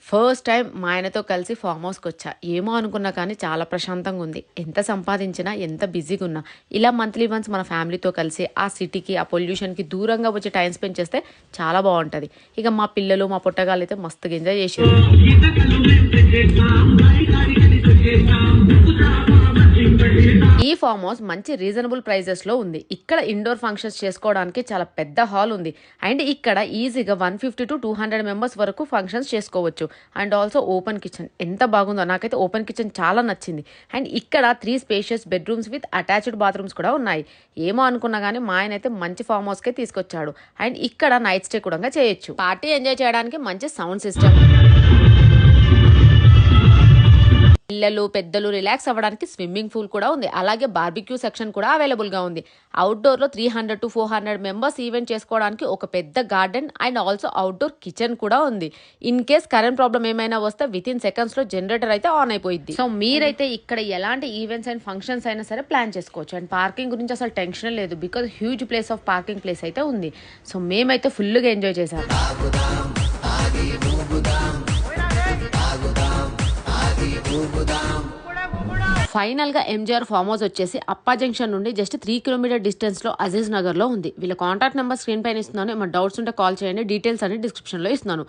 First time మా ఆయనతో కలిసి ఫామ్ హౌస్కి వచ్చా. ఏమో అనుకున్నా కానీ చాలా ప్రశాంతంగా ఉంది. ఎంత సంపాదించినా, ఎంత బిజీగా ఉన్నా ఇలా మంత్లీ వన్స్ మన ఫ్యామిలీతో కలిసి ఆ సిటీకి, ఆ పొల్యూషన్కి దూరంగా వచ్చి టైం స్పెండ్ చేస్తే చాలా బాగుంటుంది. ఇక మా పిల్లలు, మా పుట్టగాళ్ళు అయితే మస్తుగా ఎంజాయ్ చేసారు. ఈ ఫామ్ హౌస్ మంచి రీజనబుల్ ప్రైజెస్లో ఉంది. ఇక్కడ ఇండోర్ ఫంక్షన్స్ చేసుకోవడానికి చాలా పెద్ద హాల్ ఉంది. అండ్ ఇక్కడ ఈజీగా 150 to 200 మెంబర్స్ వరకు ఫంక్షన్స్ చేసుకోవచ్చు. అండ్ ఆల్సో ఓపెన్ కిచెన్ ఎంత బాగుందో, నాకైతే ఓపెన్ కిచెన్ చాలా నచ్చింది. అండ్ ఇక్కడ 3 spacious bedrooms with attached bathrooms కూడా ఉన్నాయి. ఏమో అనుకున్నా కానీ మా ఆయన అయితే మంచి ఫామ్ హౌస్కే తీసుకొచ్చాడు. అండ్ ఇక్కడ నైట్ స్టే కూడా చేయొచ్చు. పార్టీ ఎంజాయ్ చేయడానికి మంచి సౌండ్ సిస్టమ్, పిల్లలు పెద్దలు రిలాక్స్ అవ్వడానికి స్విమ్మింగ్ పూల్ కూడా ఉంది. అలాగే బార్బిక్యూ సెక్షన్ కూడా అవైలబుల్ గా ఉంది. అవుట్డోర్ లో 300 to 400 మెంబర్స్ ఈవెంట్ చేసుకోవడానికి ఒక పెద్ద garden and also outdoor kitchen కూడా ఉంది. ఇన్ కేస్ కరెంట్ ప్రాబ్లం ఏమైనా వస్తే విత్ ఇన్ సెకండ్స్ లో జనరేటర్ అయితే ఆన్ అయిపోయింది. సో మీరైతే ఇక్కడ ఎలాంటి ఈవెంట్స్ అండ్ ఫంక్షన్స్ అయినా సరే ప్లాన్ చేసుకోవచ్చు. అండ్ పార్కింగ్ గురించి అసలు టెన్షన్ లేదు, because huge place of parking place అయితే ఉంది. సో మేమైతే ఫుల్గా ఎంజాయ్ చేసాము. ఫైనల్ గా ఎంజీఆర్ ఫామ్ హౌస్ వచ్చేసి అప్పా జంక్షన్ నుండి జస్ట్ 3 కిలోమీటర్ డిస్టెన్స్ లో అజీజ్ నగర్ లో ఉంది. వీళ్ళ కాంటాక్ట్ నెంబర్ స్క్రీన్ పైన ఇస్తున్నాను. ఏమైనా డౌట్స్ ఉంటే కాల్ చేయండి. డీటెయిల్స్ అన్ని డిస్క్రిప్షన్ లో ఇస్తున్నాను.